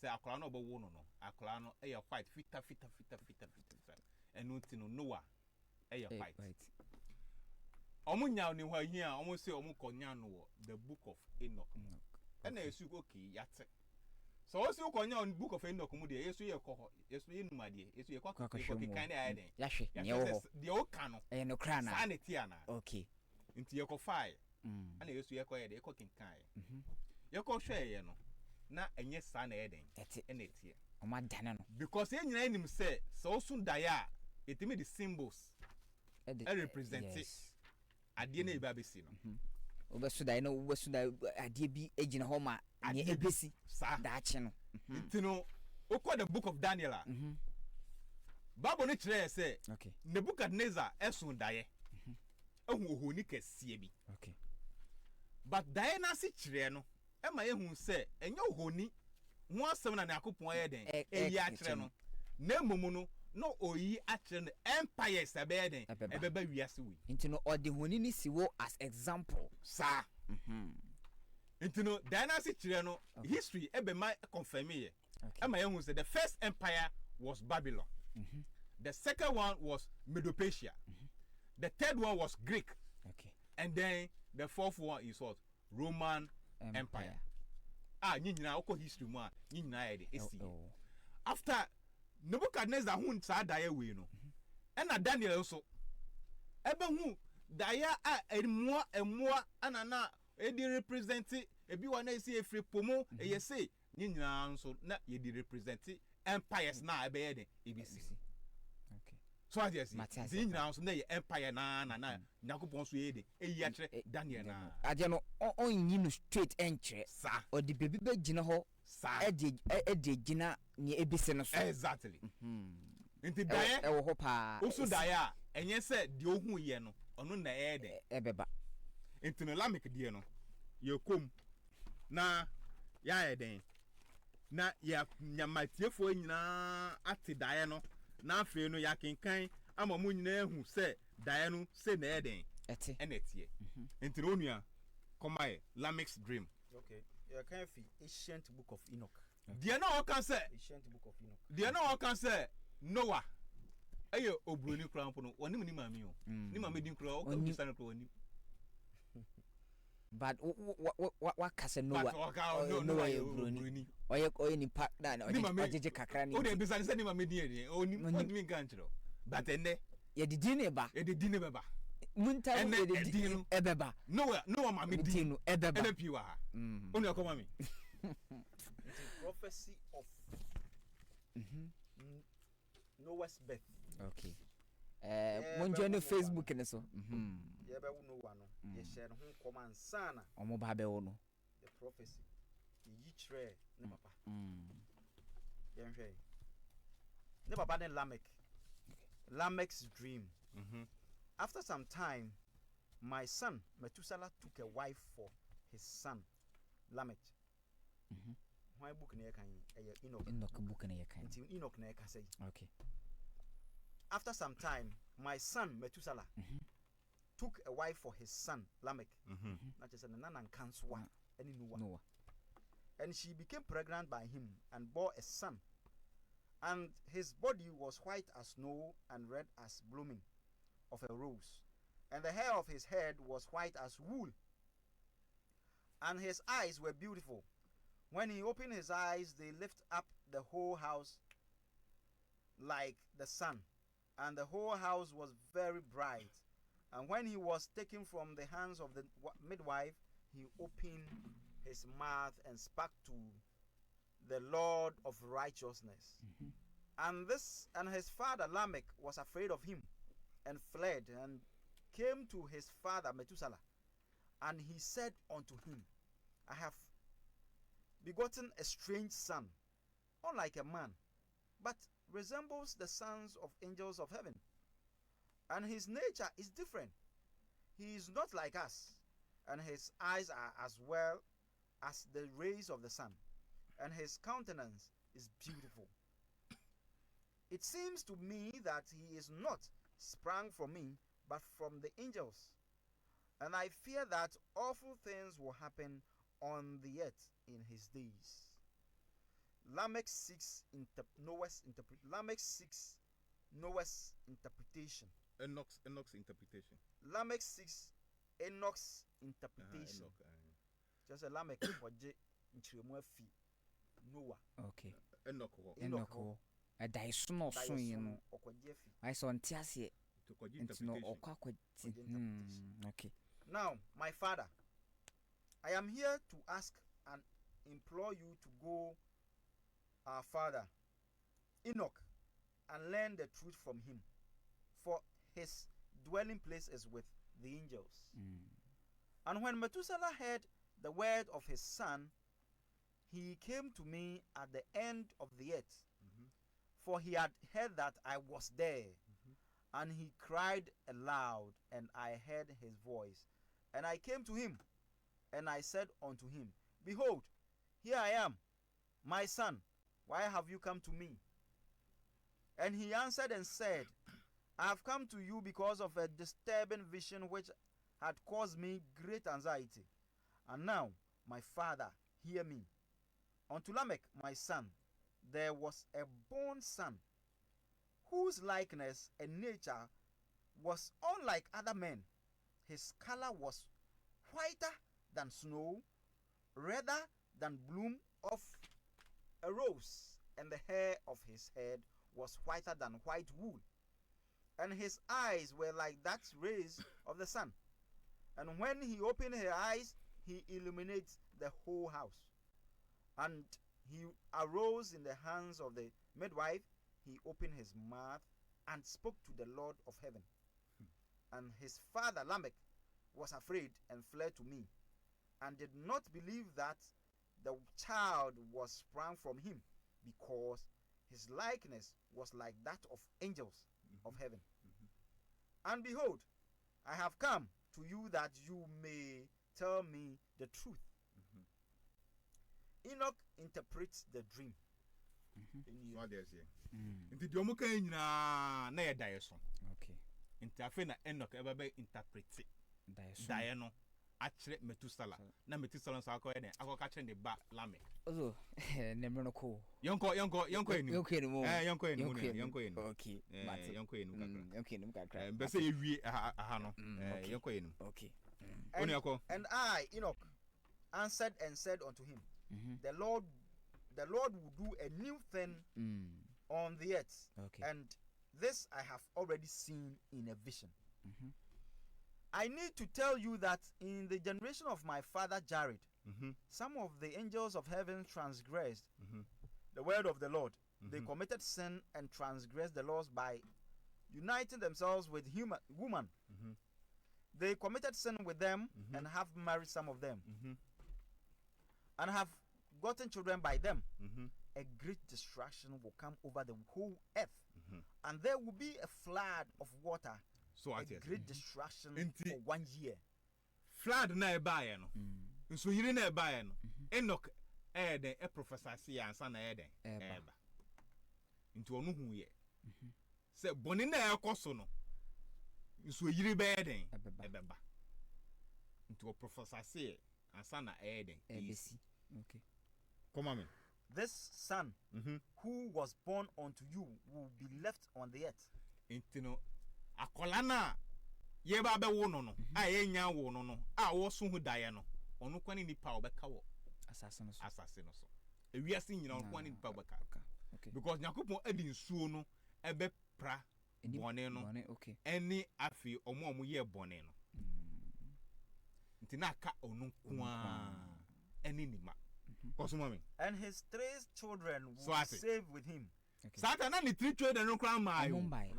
say akora no obo wo no akora no e white fita enu ti no Noah e white omunya ni hwa hia omu say omu konya no the book of Enoch na esu okay yate so osu konya on book of Enoch mu de yesu ye ko yesu ye numade yesu ye ko kan de aye yahwe ne wo de o kan no e no kra na sanity ana okay nti ye ko fire ana yesu ye ko ye de ye ko kinkan ye ko hwe ye no na enye sa na ye den na etie o ma dane no because ye nyina nim say so osu daya etimi the symbols e represent ade na eba besi no obesu dai no obesu dai ade bi ejina ho ma nye ebesi daache no nti no okọ the book of Daniel Bible no kire say okay Nebuchadnezzar esun daye ehun ohoni kese bi okay but daye na se kire no e ma ehun say enye ohoni ho asem na yakopon ye den eyi a kire no na mumu no no oyi a kire no empires ebeden ebeba wiase wi nti no odi honi ni siwo as example sa nti no dynasty kire no history ebe ma confirm ye e ma ehun say the first empire was Babylon. The second one was Medo-Persia. The third one was Greek. Okay. And then the fourth one is what? Roman Empire. Nyina oko history mu a nyina ye de esi. After Nebuchadnezzar hun sa daye we no. Na Daniel also ebe hu daye a emmoa anana e di represent ebi wa na esi efre pomo ye say nyina nso na ye di represent empires na ebe ye de ebisi. Okay. So as you see, the now so na empire na Yakopon so ye de eyi a kire Daniel na. Ade no on yi no straight enche. Sa. O di bebi be gina ho. Sa. E de gina ni ebisi no so. Exactly. Nti daye e wo ho pa. Oso daye a enye se de ohun ye no ono na e de. Ebeba. Nti no Lamek de no ye kom na ya ye den. Na ya nyamatiefo nyina ate daye no na afi no ya kenkan ama mu nyina ehu se daye no se na eden ete enetie enti no nua komae Lamech's dream. Okay, you can fi ancient book of Enoch. Dia na o kan se Ancient book of Enoch. Dia na o kan se Noah eye obroni krampo no wonim ni mami o ni mami din kro o kan bisa no kro wonim but what kase Noah Noah obroni oye ni pack na ojeje kakra ni o de bisa se ni mami din e onim kan kro but ene ye didi ne ba munta ye didi ebeba Noah mami din ebeba ene piwa ha onu akoma mi prophecy of Noah's birth. Okay. Monjo no Facebook ne so. Ye be wo Noah no. Ye share ho command sana. Omo ba be wo no. The prophecy. Ye chire ne papa. Ye nhwe. Ne papa den Lamech. Lamech's dream. After some time, my son Methuselah took a wife for his son Lamech. Why book na kan Enoch book na kan. Enoch na ka say. Okay. After some time, my son Methuselah took a wife for his son Lamech. Not just an cancel any Noah. And she became pregnant by him and bore a son. And his body was white as snow and red as blooming of a rose. And the hair of his head was white as wool. And his eyes were beautiful. When he opened his eyes, they lift up the whole house like the sun. And the whole house was very bright. And when he was taken from the hands of the midwife, he opened his mouth and spoke to the Lord of righteousness. And his father Lamech was afraid of him and fled and came to his father Methuselah. And he said unto him, I have begotten a strange son, unlike a man, but resembles the sons of angels of heaven. And his nature is different. He is not like us, and his eyes are as well as the rays of the sun, and his countenance is beautiful. It seems to me that he is not sprung from me, but from the angels. And I fear that awful things will happen on the earth in his days. Lamech seeks Noah's interpretation. Enoch's interpretation. Lamech seeks Enoch's interpretation. Just a Lamech waje nchiremu afi Noah. Okay. Enoch. A daiso no so yin no. Okwaje afi. I saw ntiase. To kwaji Ntino interpretation. okwakwati. Okay. Now, my father, I am here to ask and implore you to go our father Enoch and learn the truth from him, for his dwelling place is with the angels. And when Methuselah heard the word of his son, he came to me at the end of the earth, for he had heard that I was there. And he cried aloud, and I heard his voice. And I came to him, and I said unto him, Behold, here I am, my son, why have you come to me? And he answered and said, I have come to you because of a disturbing vision which had caused me great anxiety. And now, my father, hear me. Unto Lamech, my son, there was a born son, whose likeness and nature was unlike other men. His color was whiter than snow, redder than bloom of a rose, and the hair of his head was whiter than white wool, and his eyes were like that rays of the sun. And when he opened his eyes, he illuminates the whole house. And he arose in the hands of the midwife. He opened his mouth and spoke to the Lord of heaven. And his father Lamech was afraid and fled to me, and did not believe that the child was sprung from him, because his likeness was like that of angels of heaven. And behold, I have come to you that you may tell me the truth. Enoch interprets the dream. What they say. Nti di omo kan nyina na ye dae so. Okay. Nti afi na Enoch ebe be interpret dae no akire Methuselah. Na Methuselah so akọ ye den akọ ka kire ne ba Lamech. Oh, nemro no ko. Yonko enu. Yonko enu. Yonko enu. Okay. Yonko enu kakra. Yonko enu kakra. Be say ewie aha no. Yonko enu. Okay. And I, Enoch, answered and said unto him, the Lord will do a new thing on the earth. Okay. And this I have already seen in a vision. I need to tell you that in the generation of my father Jared, some of the angels of heaven transgressed the word of the Lord. They committed sin and transgressed the laws by uniting themselves with woman. They committed sin with them and have married some of them, and have gotten children by them. A great destruction will come over the whole earth, and there will be a flood of water. So a great destruction for 1 year. Flood na ebaye no. So yiri na ebaye no. Enoch den e professor say ansa na den eba. Nti onu hu ye. Se boni na ekoso no. So yiri be den ebeba. Nti o professor say ansa na den ebesi. Okay. Come on. This son who was born unto you will be left on the earth. Nti no akola na ye ba be wo no no a ye nya wo no no a wo so hu dae no onu kwani nipa obeka wo asase no so ewiase nyina onu kwani nipa obeka okay because nyakopon adi nsuo no ebe pra bone no okay eni afi omo ye bone no nti na aka onu kwa eni nima kosuma me and his 3 children will be saved with him. Satan na ni 3 children no kran mai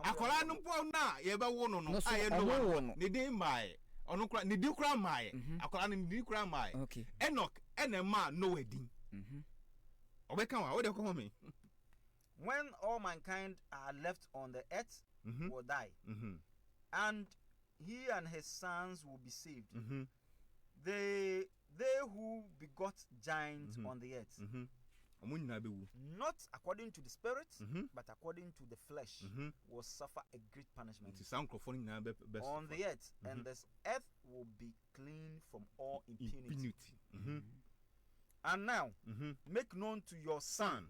akola no po na ye be wo no no aye no ni din mai onu kran ni di kran mai akola ni di kran mai Enoch enema Noah din obeka wa wo de ko me when all mankind are left on the earth will die and he and his sons will be saved. They who begot giants on the earth, not according to the spirit, but according to the flesh, will suffer a great punishment on the earth, and this earth will be clean from all impunity. And now, Mhm. make known to your son